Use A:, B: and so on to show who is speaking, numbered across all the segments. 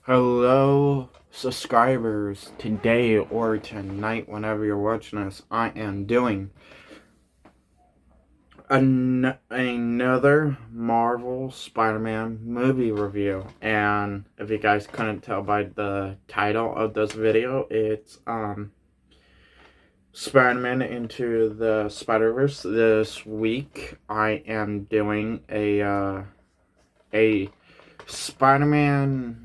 A: Hello, subscribers. Today or tonight, whenever you're watching this, I am doing another Marvel Spider-Man movie review. And if you guys couldn't tell by the title of this video, it's Spider-Man Into the Spider-Verse. This week, I am doing a Spider-Man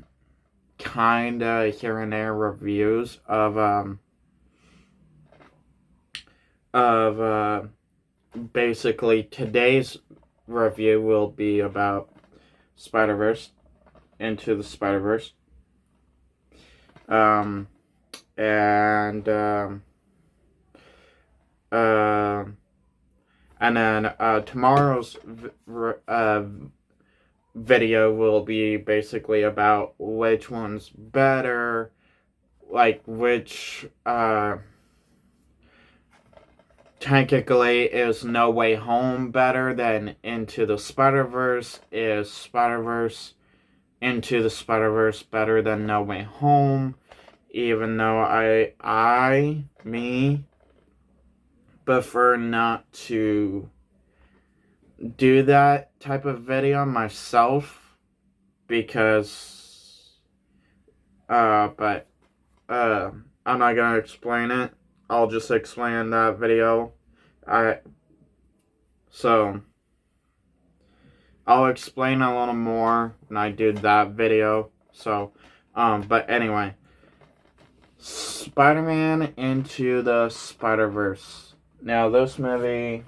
A: kinda here and there reviews of basically today's review will be about Spider-Verse, Into the Spider-Verse, and then tomorrow's video will be basically about which one's better, like which technically is No Way Home better than Into the Spider-Verse, is Spider-Verse Into the Spider-Verse better than No Way Home, even though I prefer not to do that type of video myself, because I'm not gonna explain it. I'll just explain that video. I'll explain a little more when I do that video. But anyway, Spider-Man Into the Spider-Verse. Now, this movie,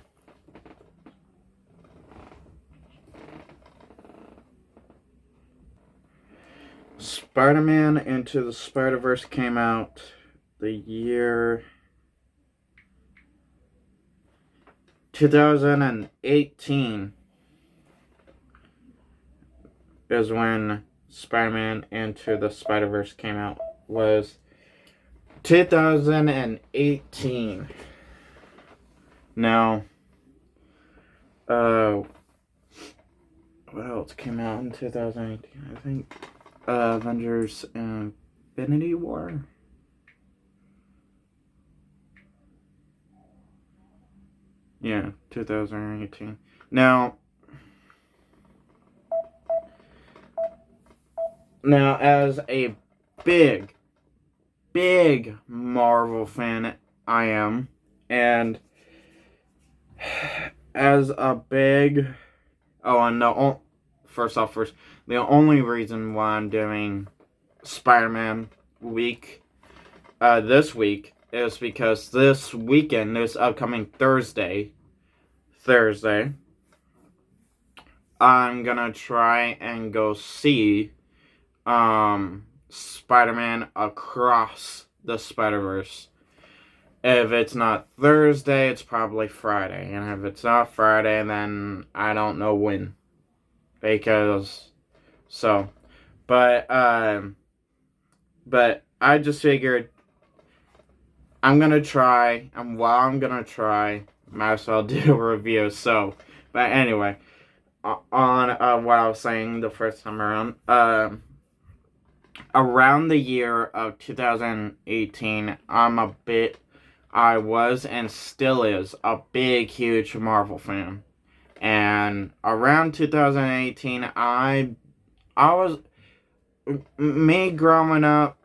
A: Spider-Man Into the Spider-Verse, came out the year 2018 is when Spider-Man Into the Spider-Verse came out. Was 2018. Now, what else came out in 2018? I think Avengers Infinity War. Yeah, 2018. Now, as a big Marvel fan I am, and as a big, first, the only reason why I'm doing Spider-Man week, this week, is because this weekend, this upcoming Thursday, I'm gonna try and go see Spider-Man Across the Spider-Verse. If it's not Thursday, it's probably Friday. And if it's not Friday, then I don't know when. But I just figured I'm gonna try, and while I'm gonna try, might as well do a review. But anyway, on what I was saying the first time around, around the year of 2018, I was and still is a big, huge Marvel fan. And around 2018, I was, me growing up,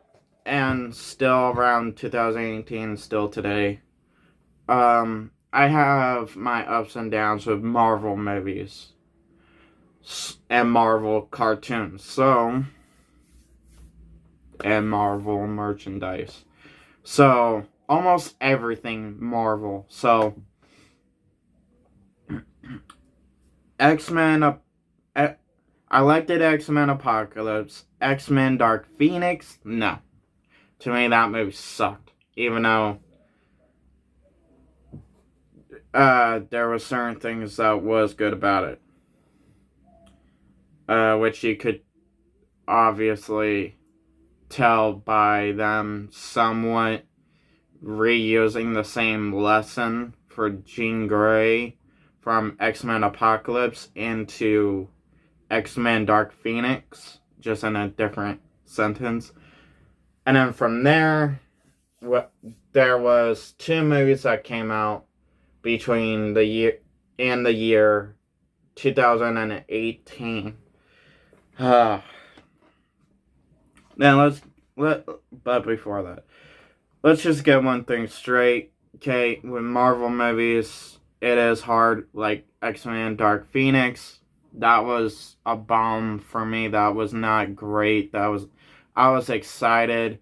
A: and still around 2018, still today, I have my ups and downs with Marvel movies and Marvel cartoons, and Marvel merchandise. So, almost everything Marvel. So, X-Men, I liked it, X-Men Apocalypse. X-Men Dark Phoenix, no. To me, that movie sucked. Even though there were certain things that was good about it. Which you could obviously tell by them somewhat reusing the same lesson for Jean Grey from X-Men Apocalypse into X-Men Dark Phoenix, just in a different sentence. And then from there, there was 2 movies that came out between the year 2018. Now but before that, let's just get one thing straight. Okay, with Marvel movies, it is hard. Like X-Men Dark Phoenix, that was a bomb for me. That was not great. I was excited.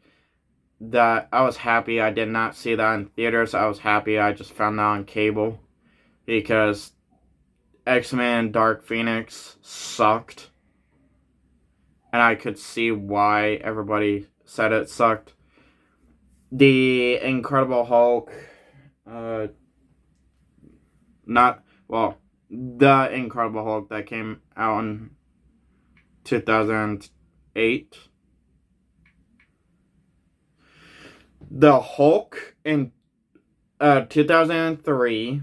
A: That I was happy I did not see that in theaters. I was happy I just found that on cable, because X-Men Dark Phoenix sucked. And I could see why everybody said it sucked. The Incredible Hulk, the Incredible Hulk that came out in 2008. The Hulk in 2003,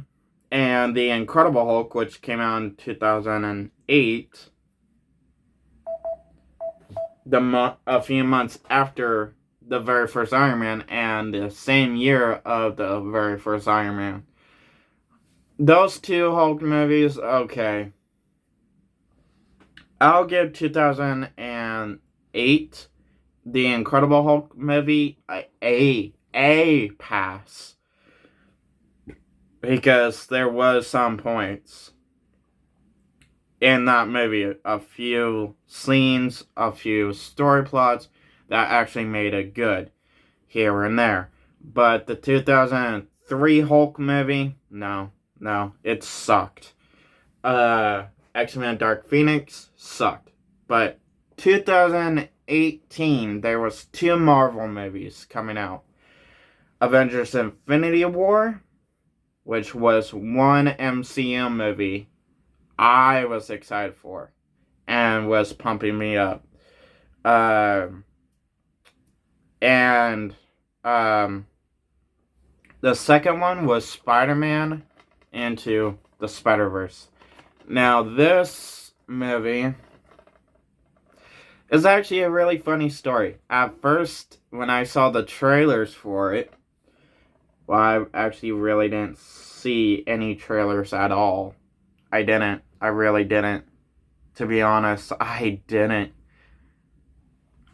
A: and the Incredible Hulk, which came out in 2008, a few months after the very first Iron Man, and the same year of the very first Iron Man. Those 2 Hulk movies, okay. I'll give 2008, the Incredible Hulk movie, a pass. Because there was some points in that movie, a few scenes, a few story plots that actually made it good here and there. But the 2003 Hulk movie, no, it sucked. X-Men Dark Phoenix sucked. But 2018, there was 2 Marvel movies coming out. Avengers Infinity War, which was one MCU movie I was excited for and was pumping me up. And the second one was Spider-Man Into the Spider-Verse. Now, this movie is actually a really funny story. At first, when I saw the trailers for it, well, I actually really didn't see any trailers at all. I didn't. I really didn't. To be honest, I didn't.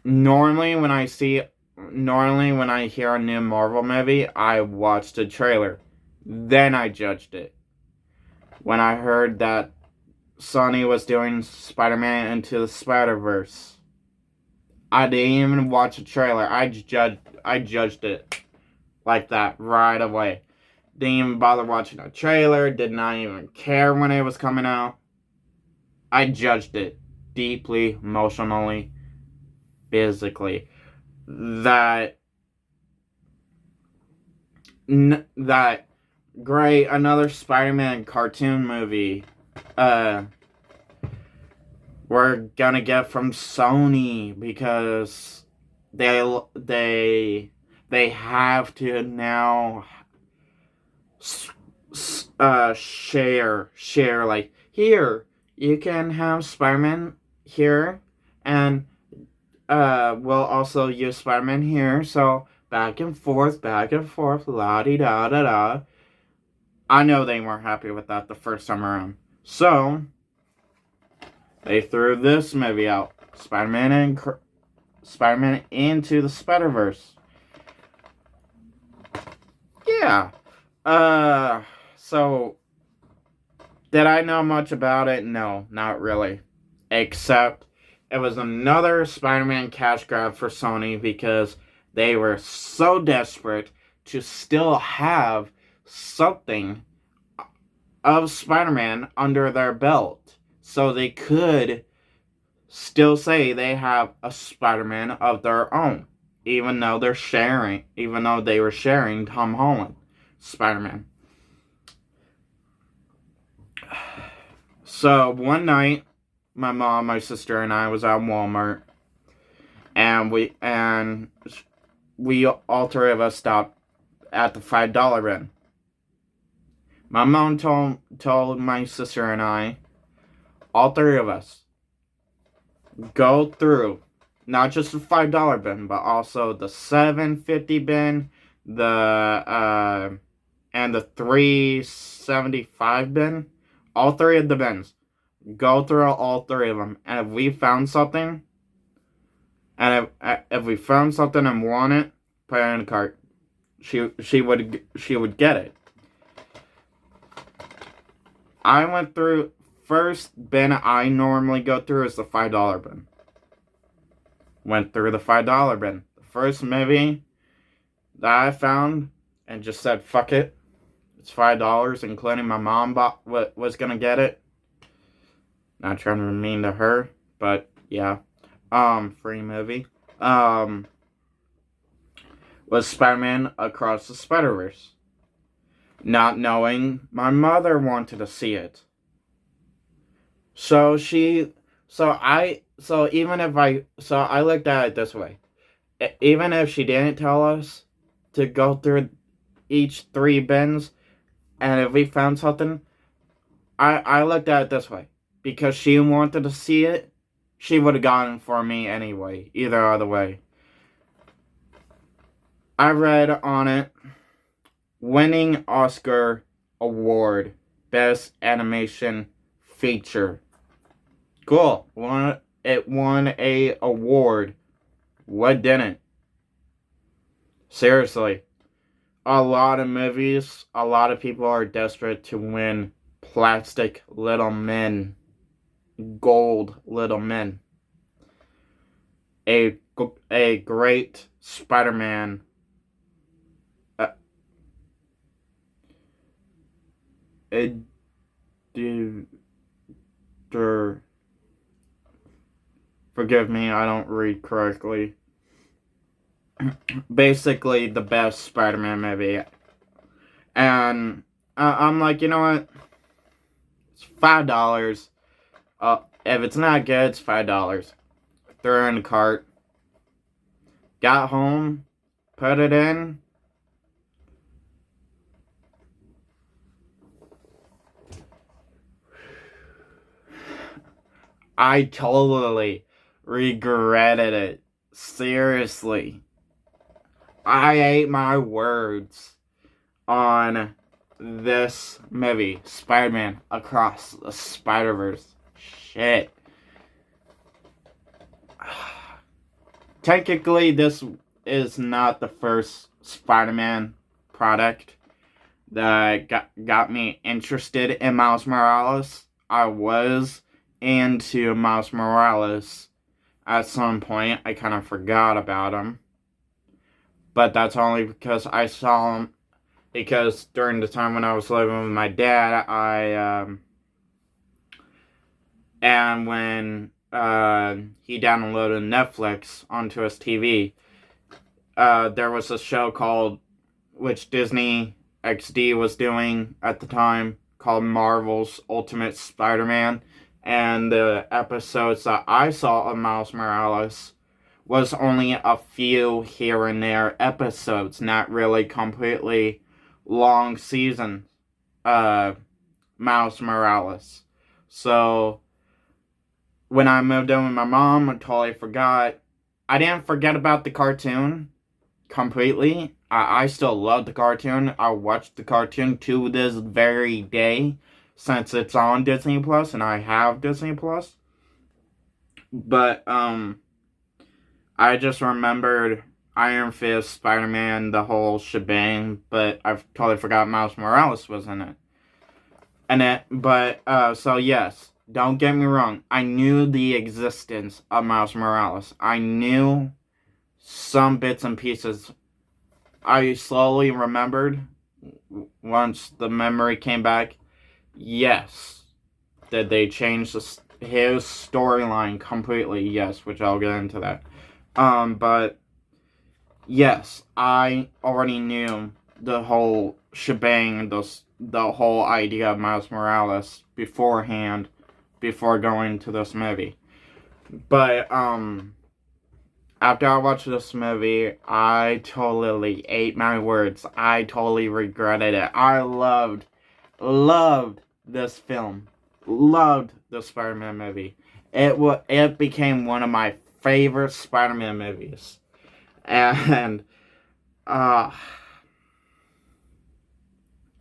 A: Normally, when I hear a new Marvel movie, I watch the trailer. Then I judged it. When I heard that Sony was doing Spider-Man Into the Spider-Verse, I didn't even watch the trailer. I judged it like that right away. Didn't even bother watching a trailer. Did not even care when it was coming out. I judged it deeply, emotionally, physically. That great, another Spider-Man cartoon movie we're gonna get from Sony, because they have to now share, like, here, you can have Spider-Man here, and we'll also use Spider-Man here, so back and forth, la-di-da-da-da. I know they weren't happy with that the first time around. So, they threw this movie out. Spider-Man Into the Spider-Verse. Yeah. So, did I know much about it? No, not really. Except, it was another Spider-Man cash grab for Sony, because they were so desperate to still have something of Spider-Man under their belt, so they could still say they have a Spider-Man of their own, even though they were sharing Tom Holland Spider-Man. So one night, my mom, my sister, and I was at Walmart, and we all 3 of us stopped at the $5 bin. My mom told my sister and I, all 3 of us, go through Not just the $5 bin, but also the $7.50 bin, and the $3.75 bin. All three of the bins. Go through all three of them, and if we found something, if we found something and want it, put it in the cart. She would get it. I went through first bin I normally go through is the $5 bin. Went through the $5 bin. The first movie that I found and just said fuck it. It's $5, including my mom was gonna get it. Not trying to be mean to her, but yeah. Free movie. Was Spider-Man Across the Spider-Verse. Not knowing my mother wanted to see it. So I looked at it this way. Even if she didn't tell us to go through each three bins, and if we found something, I looked at it this way. Because she wanted to see it, she would have gotten it for me anyway, either other way. I read on it, winning Oscar Award, Best Animation Feature. Cool. It won a award. What didn't? Seriously. A lot of movies, a lot of people are desperate to win Plastic Little Men. Gold Little Men. A great Spider-Man. Forgive me, I don't read correctly. Basically, the best Spider-Man movie. And I'm like, you know what? It's $5. If it's not good, it's $5. Throw it in the cart. Got home, put it in. I totally regretted it. Seriously. I ate my words on this movie, Spider-Man Across the Spider-Verse. Shit. Technically, this is not the first Spider-Man product that got me interested in Miles Morales. I was into Miles Morales at some point. I kind of forgot about him. But that's only because I saw him. Because during the time when I was living with my dad, and when he downloaded Netflix onto his TV, there was a show which Disney XD was doing at the time, called Marvel's Ultimate Spider-Man. And the episodes that I saw of Miles Morales was only a few here and there episodes, not really completely long season Miles Morales. So when I moved in with my mom, I totally forgot. I didn't forget about the cartoon completely. I still love the cartoon. I watch the cartoon to this very day, since it's on Disney Plus and I have Disney Plus. But I just remembered Iron Fist, Spider-Man, the whole shebang, but I've totally forgot Miles Morales was in it. So yes, don't get me wrong. I knew the existence of Miles Morales. I knew some bits and pieces. I slowly remembered once the memory came back. Yes. Did they change his storyline completely? Yes, which I'll get into that. But yes, I already knew the whole shebang, the whole idea of Miles Morales beforehand, before going to this movie. But after I watched this movie, I totally ate my words. I totally regretted it. I loved this film. Loved the Spider-Man movie. It became one of my favorite Spider-Man movies. And uh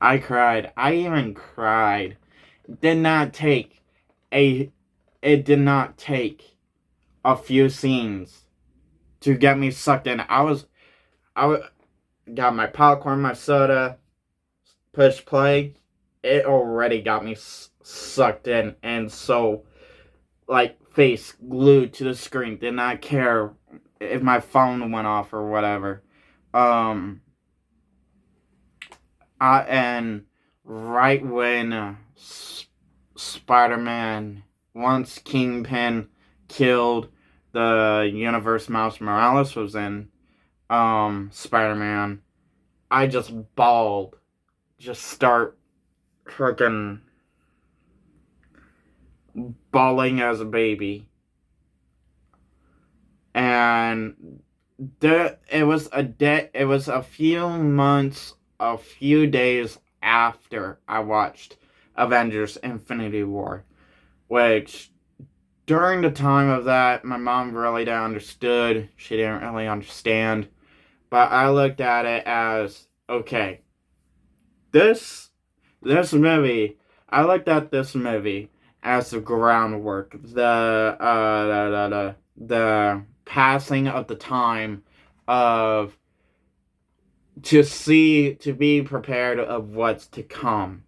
A: I cried. I even cried. Did not take a it did not take a few scenes to get me sucked in. I got my popcorn, my soda, push play. It already got me sucked in, and so like face glued to the screen. Did not care if my phone went off or whatever. Um, and right when Spider-Man, once Kingpin killed the universe Miles Morales was in, Spider-Man, I just bawled. Just start freaking bawling as a baby. And it was a few months, a few days after I watched Avengers Infinity War, which during the time of that, my mom really didn't understood. She didn't really understand. But I looked at it as, okay, this this movie, I looked at this movie as the groundwork, the passing of the time of to be prepared of what's to come.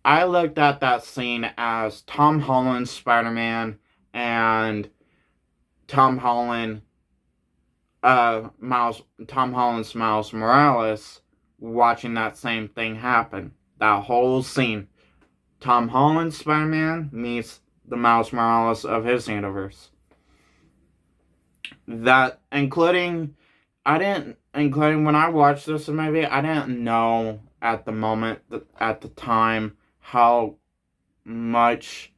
A: I looked at that scene as Tom Holland's Spider-Man and Tom Holland Tom Holland's Miles Morales watching that same thing happen. That whole scene. Tom Holland's Spider-Man meets the Miles Morales of his universe. That including when I watched this movie, I didn't know at the moment at the time how much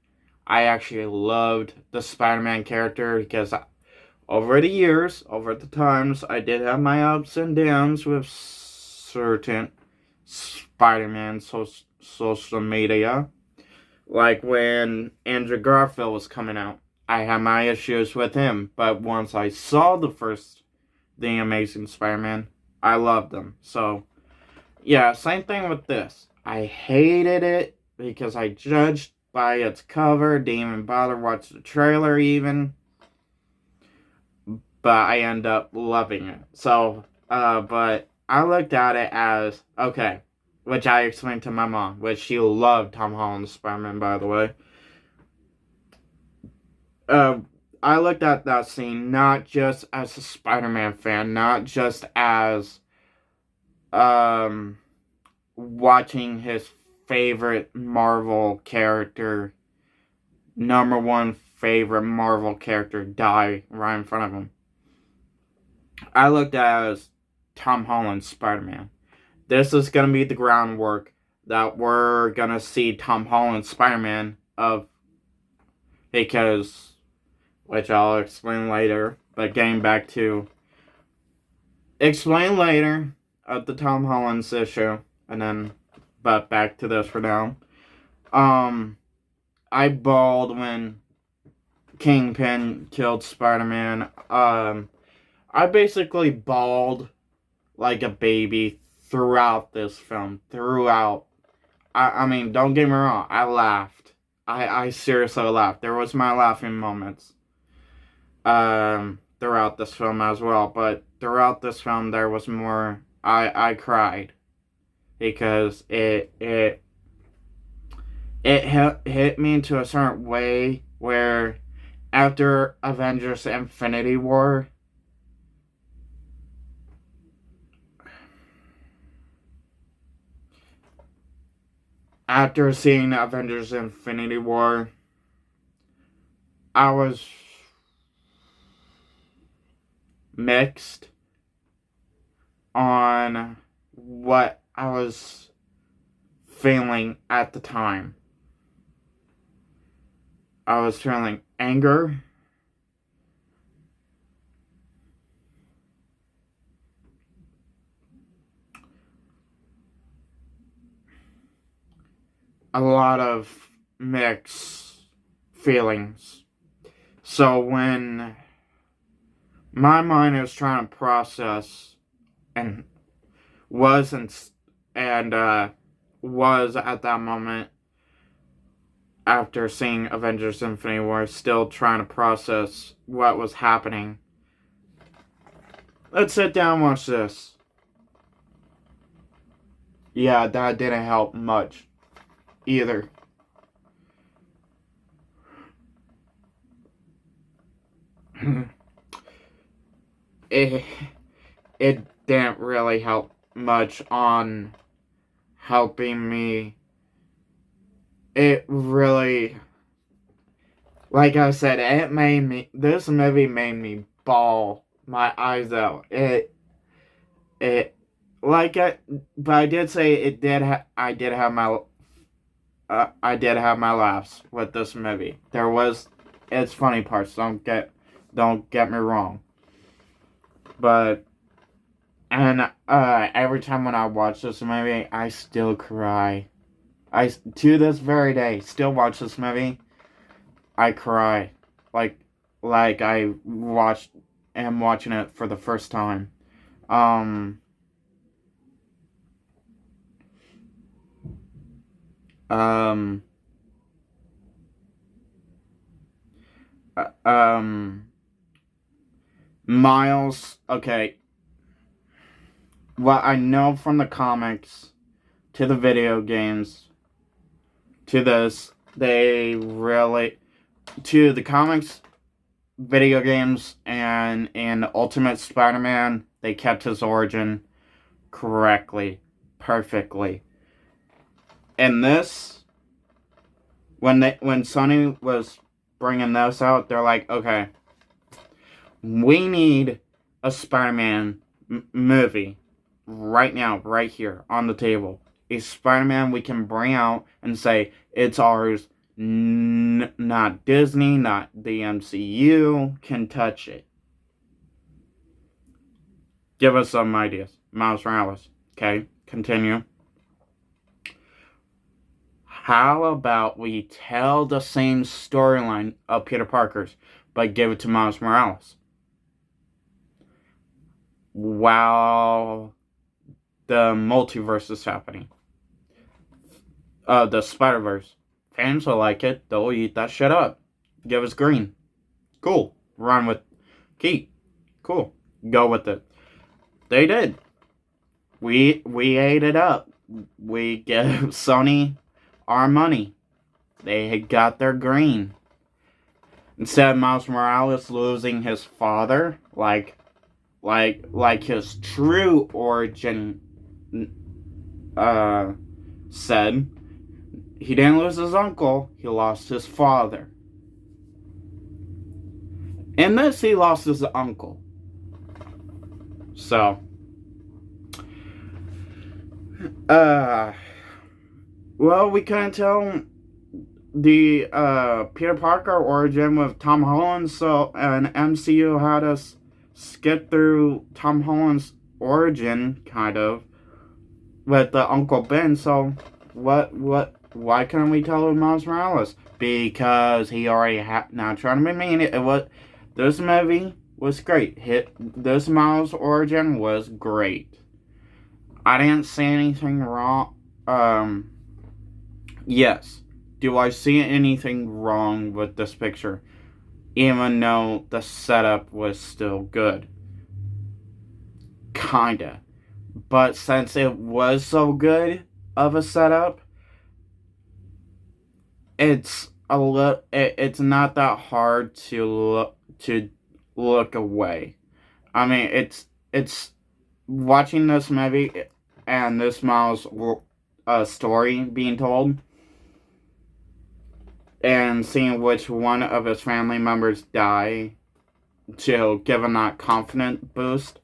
A: I actually loved the Spider-Man character, because over the years, over the times, I did have my ups and downs with certain Spider-Man social media. Like when Andrew Garfield was coming out, I had my issues with him. But once I saw The Amazing Spider-Man, I loved them. So, yeah, same thing with this. I hated it because I judged by its cover, didn't even bother watch the trailer even. But I end up loving it. So, but I looked at it as, okay, which I explained to my mom, which she loved Tom Holland's Spider-Man, by the way. Uh, I looked at that scene not just as a Spider-Man fan, not just as, watching his favorite Marvel character, number one favorite Marvel character die right in front of him. I looked at it as Tom Holland's Spider-Man. This is going to be the groundwork that we're going to see Tom Holland's Spider-Man of, because, which I'll explain later, but getting back to, explain later of the Tom Holland's issue, and then, but back to this for now. I bawled when Kingpin killed Spider-Man. I basically bawled like a baby throughout this film. Throughout. I mean, don't get me wrong. I laughed. I seriously laughed. There was my laughing moments. Throughout this film as well. But throughout this film, there was more. I cried because it hit me into a certain way where after Avengers Infinity War, after seeing Avengers Infinity War, I was mixed on what I was feeling at the time. I was feeling anger, a lot of mixed feelings, So when my mind is trying to process and was and was at that moment after seeing Avengers Infinity War still trying to process what was happening. Let's sit down and watch this. Yeah, that didn't help much either. it it didn't really help much on helping me. It really, like I said, this movie made me bawl my eyes out. It, but I did say I did have my laughs with this movie. It's funny parts. Don't get me wrong. But, and every time when I watch this movie, I still cry. To this very day, still watch this movie, I cry. Like I am watching it for the first time. Um, um, Miles, okay. What I know from the comics to the video games to this, to the comics, video games, and in Ultimate Spider-Man, they kept his origin correctly, perfectly. And this, when Sony was bringing this out, they're like, okay, we need a Spider-Man movie right now, right here on the table. A Spider-Man we can bring out and say it's ours. Not Disney, not the MCU can touch it. Give us some ideas. Miles Morales. Okay, continue. How about we tell the same storyline of Peter Parker's, but give it to Miles Morales? While the multiverse is happening. The Spider-Verse. Fans will like it. They'll eat that shit up. Give us green. Cool. Run with Keith. Cool. Go with it. They did. We ate it up. We give Sony our money. They had got their green. Instead of Miles Morales losing his father, like his true origin said, he didn't lose his uncle, he lost his father. In this, he lost his uncle. So, well, we couldn't tell the Peter Parker origin with Tom Holland, so an MCU had us skip through Tom Holland's origin, kind of, with the Uncle Ben. So, why couldn't we tell Miles Morales? Because he already had. Not trying to be mean. This movie was great. This Miles origin was great. I didn't see anything wrong. Yes. Do I see anything wrong with this picture? Even though the setup was still good. Kinda. But since it was so good of a setup, it's not that hard to look away. I mean, it's watching this movie and this Miles story being told and seeing which one of his family members die to give him that confident boost.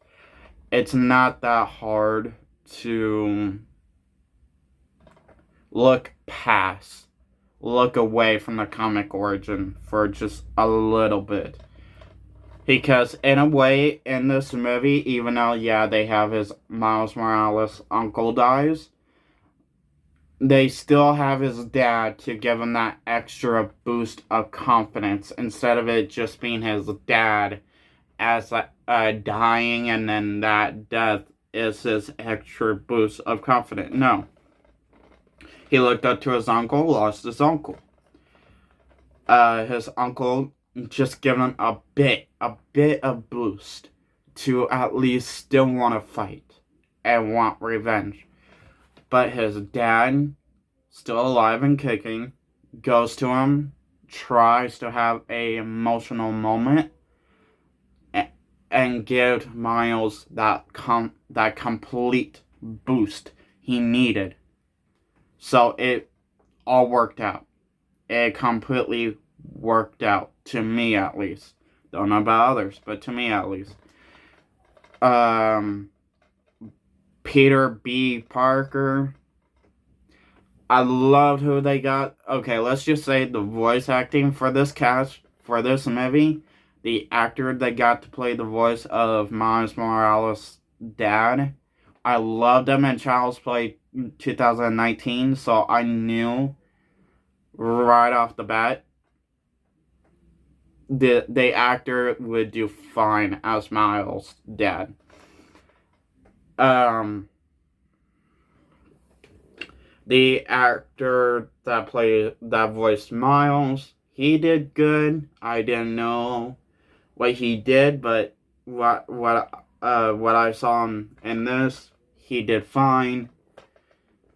A: It's not that hard to look away from the comic origin for just a little bit. Because in a way, in this movie, even though, yeah, they have his Miles Morales uncle dies, they still have his dad to give him that extra boost of confidence instead of it just being his dad as dying and then that death is his extra boost of confidence. No. He looked up to his uncle, lost his uncle. His uncle just gave him a bit of boost to at least still want to fight and want revenge. But his dad, still alive and kicking, goes to him, tries to have a emotional moment, and give Miles that complete boost he needed. So it all worked out. It completely worked out, to me at least. Don't know about others, but to me at least. Peter B. Parker. I loved who they got. Okay, let's just say the voice acting for this cast, for this movie, the actor that got to play the voice of Miles Morales' dad, I loved him in Child's Play 2019, so I knew right off the bat the actor would do fine as Miles' dad. The actor that voiced Miles, he did good. I didn't know what he did, but what I saw him in this, he did fine.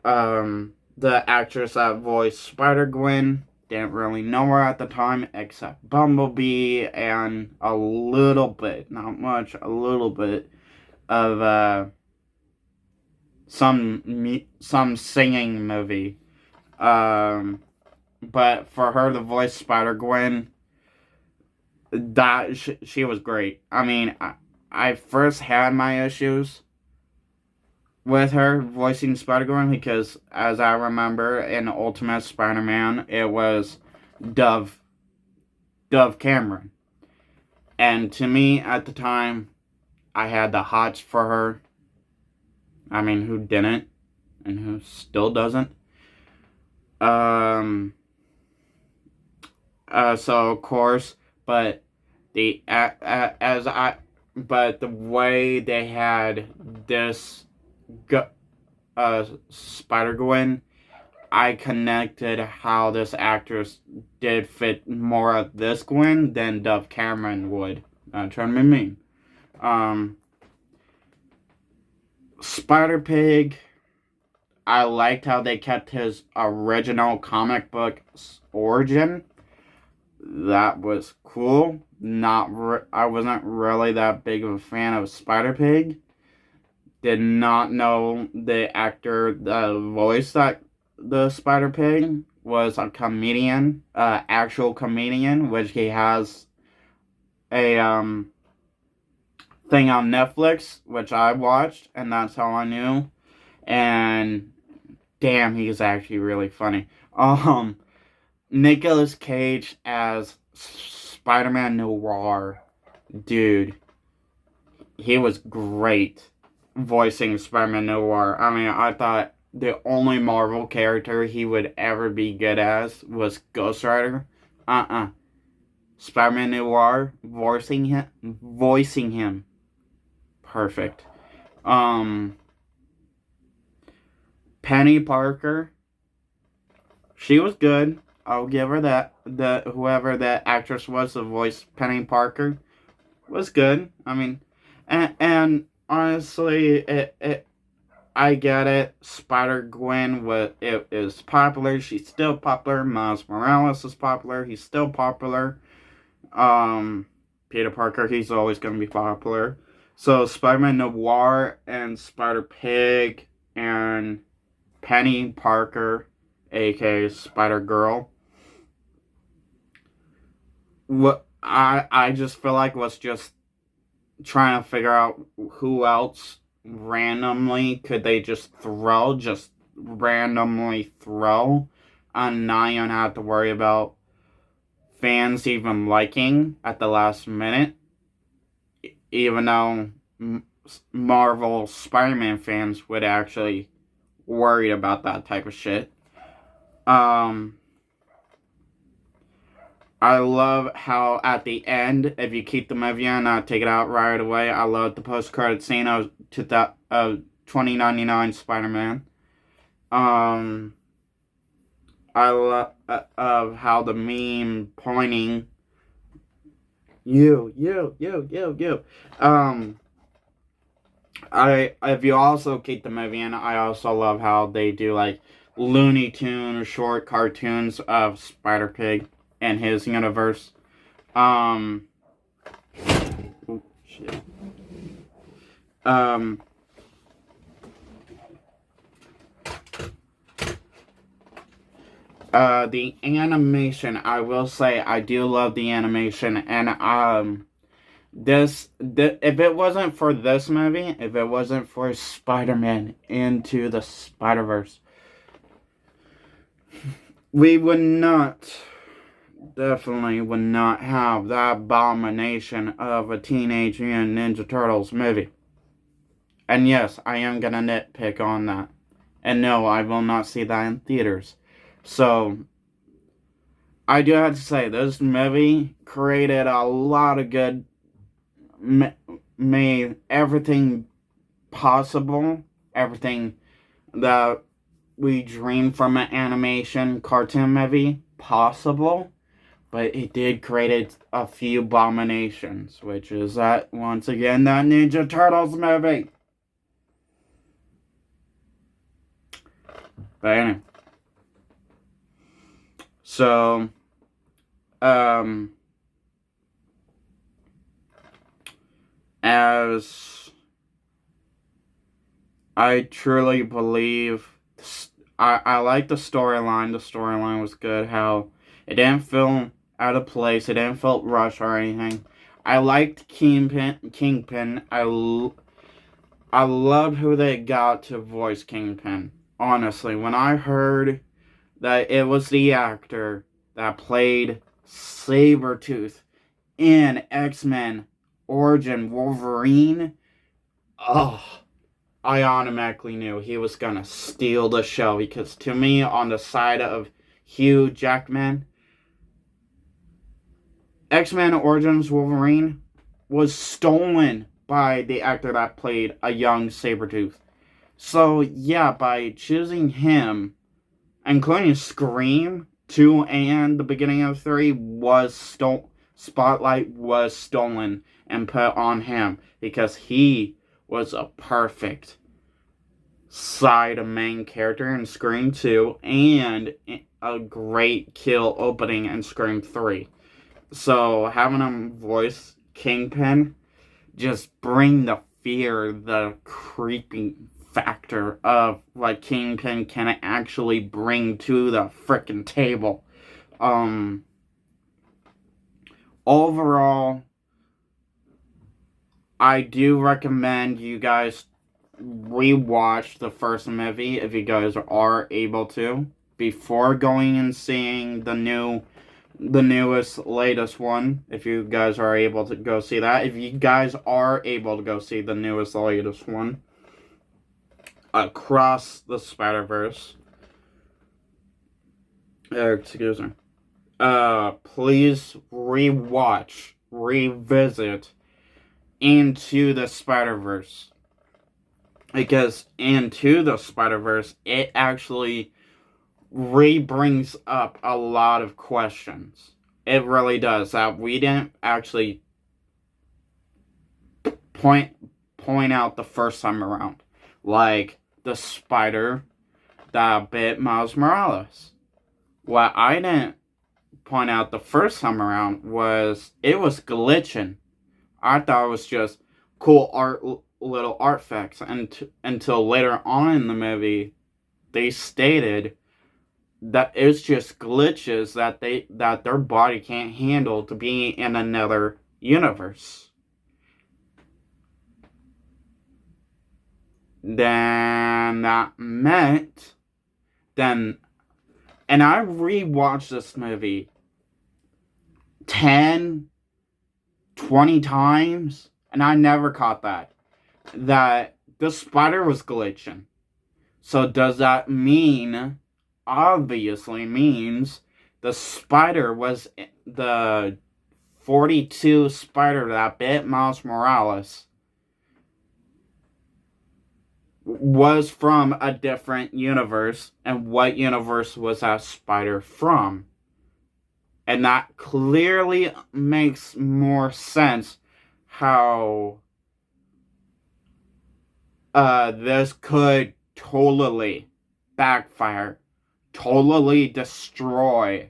A: The actress that voiced Spider-Gwen, didn't really know her at the time except Bumblebee and a little bit, not much, a little bit of some singing movie. But for her to voice Spider-Gwen, that she was great. I mean, I first had my issues with her voicing Spider-Gwen because, as I remember, in Ultimate Spider-Man, it was Dove Cameron. And to me, at the time, I had the hots for her. I mean, who didn't? And who still doesn't? So of course, but the way they had this Spider-Gwen, I connected how this actress did fit more of this Gwen than Dove Cameron would. Trying to be mean. Spider-Pig, I liked how they kept his original comic book origin. That was cool. I wasn't really that big of a fan of Spider-Pig. Did not know the actor that voiced the Spider-Pig was a comedian, actual comedian, which he has a thing on Netflix, which I watched, and that's how I knew. And damn, he's actually really funny. Nicolas Cage as Spider-Man Noir, dude, he was great voicing Spider-Man Noir. I mean, I thought the only Marvel character he would ever be good as was Ghost Rider. Spider-Man Noir, voicing him, perfect. Penny Parker, she was good. I'll give her that. Whoever that actress was that voiced Penny Parker was good. I mean, and honestly, I get it. Spider-Gwen is popular. She's still popular. Miles Morales is popular. He's still popular. Peter Parker, he's always going to be popular. So Spider-Man Noir and Spider-Pig and Penny Parker, aka Spider-Girl. What I just feel like was just trying to figure out who else randomly could they just randomly throw, and not even have to worry about fans even liking at the last minute, even though Marvel Spider-Man fans would actually worried about that type of shit. I love how at the end, if you keep the movie in, not take it out right away, I love the post-credit scene of 2099 Spider-Man. I love of how the meme pointing you. If you also keep the movie in, I also love how they do like Looney Tune or short cartoons of Spider-Pig and his universe. Oh, shit. The animation, I will say, I do love the animation, and if it wasn't for this movie, if it wasn't for Spider-Man Into the Spider-Verse, we would not, definitely would not have that abomination of a Teenage Mutant Ninja Turtles movie. And yes, I am gonna nitpick on that. And no, I will not see that in theaters. So, I do have to say, this movie created a lot of good, made everything possible, everything that we dreamed from an animation cartoon movie possible, but it did create a few abominations, which is that, once again, that Ninja Turtles movie. But anyway. So, as I truly believe, I like the storyline. The storyline was good. How it didn't feel out of place. It didn't feel rushed or anything. I liked Kingpin. I loved who they got to voice Kingpin. Honestly, when I heard that it was the actor that played Sabretooth in X-Men Origin Wolverine, oh, I automatically knew he was gonna steal the show, because to me, on the side of Hugh Jackman, X-Men Origins Wolverine was stolen by the actor that played a young Sabretooth. So yeah, by choosing him, including Scream 2 and the beginning of 3, Spotlight was stolen and put on him, because he was a perfect side main character in Scream 2 and a great kill opening in Scream 3. So having him voice Kingpin just bring the fear, the creepy factor of what Kingpin can actually bring to the frickin' table. Overall, I do recommend you guys rewatch the first movie if you guys are able to, before going and seeing the newest, latest one. If you guys are able to go see that, if you guys are able to go see the newest, latest one, Across the Spider-Verse, excuse me, please revisit Into the Spider-Verse, because Into the Spider-Verse, it actually brings up a lot of questions. It really does, that we didn't actually point out the first time around, like the spider that bit Miles Morales. What I didn't point out the first time around was it was glitching. I thought it was just cool little artifacts, until later on in the movie they stated that it's just glitches that their body can't handle to be in another universe. Then that meant and I rewatched this movie 10, 20 times, and I never caught that the spider was glitching. So does that mean, obviously means, the spider was the 42 spider that bit Miles Morales was from a different universe, and what universe was that spider from? And that clearly makes more sense how this could totally backfire, totally destroy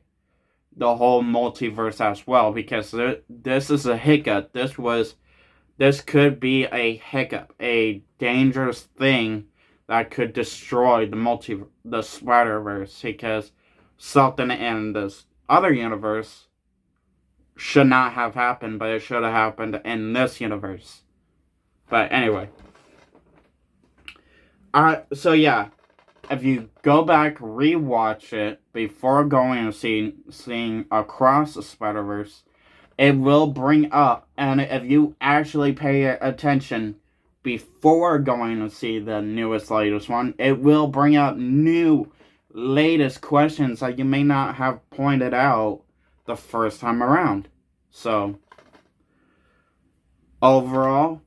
A: the whole multiverse as well, because this is a hiccup. This could be a hiccup, a dangerous thing that could destroy the Spider-Verse, because something in this other universe should not have happened, but it should have happened in this universe. But anyway. So yeah, if you go back, rewatch it before going and seeing Across the Spider-Verse, it will bring up, and if you actually pay attention before going to see the latest one, it will bring up new, latest questions that you may not have pointed out the first time around. So, overall,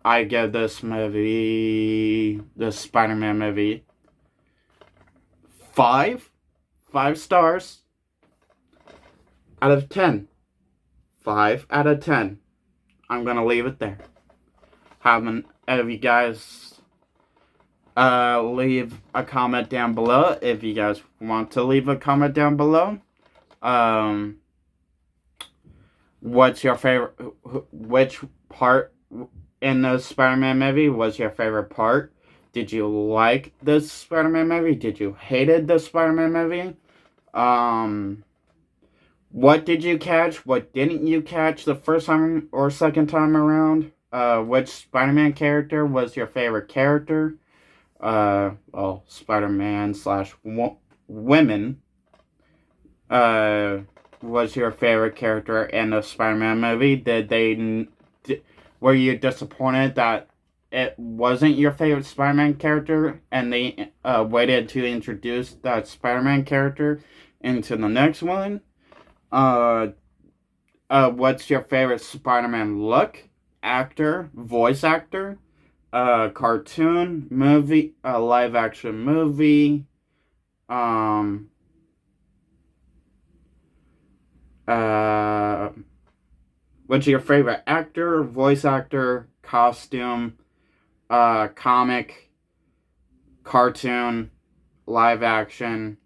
A: I give this Spider-Man movie, 5 stars out of 10. 5 out of 10. I'm gonna leave it there. If you guys leave a comment down below, if you guys want to leave a comment down below. What's your favorite? Which part in the Spider-Man movie was your favorite part? Did you like this Spider-Man movie? Did you hated the Spider-Man movie? What did you catch? What didn't you catch the first time or second time around? Which Spider-Man character was your favorite character? Well, Spider-Man / women, was your favorite character in the Spider-Man movie? Were you disappointed that it wasn't your favorite Spider-Man character and they waited to introduce that Spider-Man character into the next one? What's your favorite Spider-Man look, actor, voice actor, cartoon, movie, live action movie, what's your favorite actor, voice actor, costume, comic, cartoon, live action,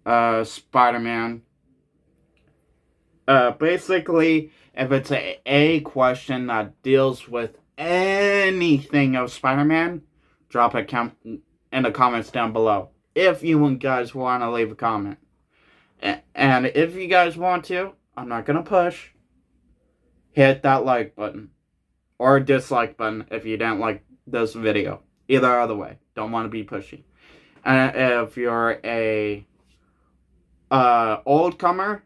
A: Spider-Man? Basically, if it's a question that deals with anything of Spider-Man, drop a comment in the comments down below. If you guys want to leave a comment. And if you guys want to, I'm not going to push, hit that like button. Or dislike button if you didn't like this video. Either other way. Don't want to be pushy. And if you're a old comer,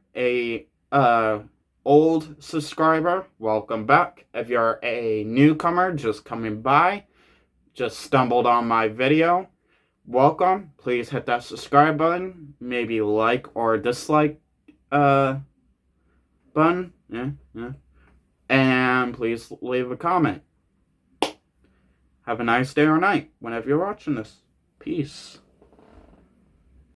A: old subscriber, welcome back. If you're a newcomer just coming by, just stumbled on my video, welcome. Please hit that subscribe button, maybe like or dislike button, yeah, and please leave a comment. Have a nice day or night whenever you're watching this. Peace.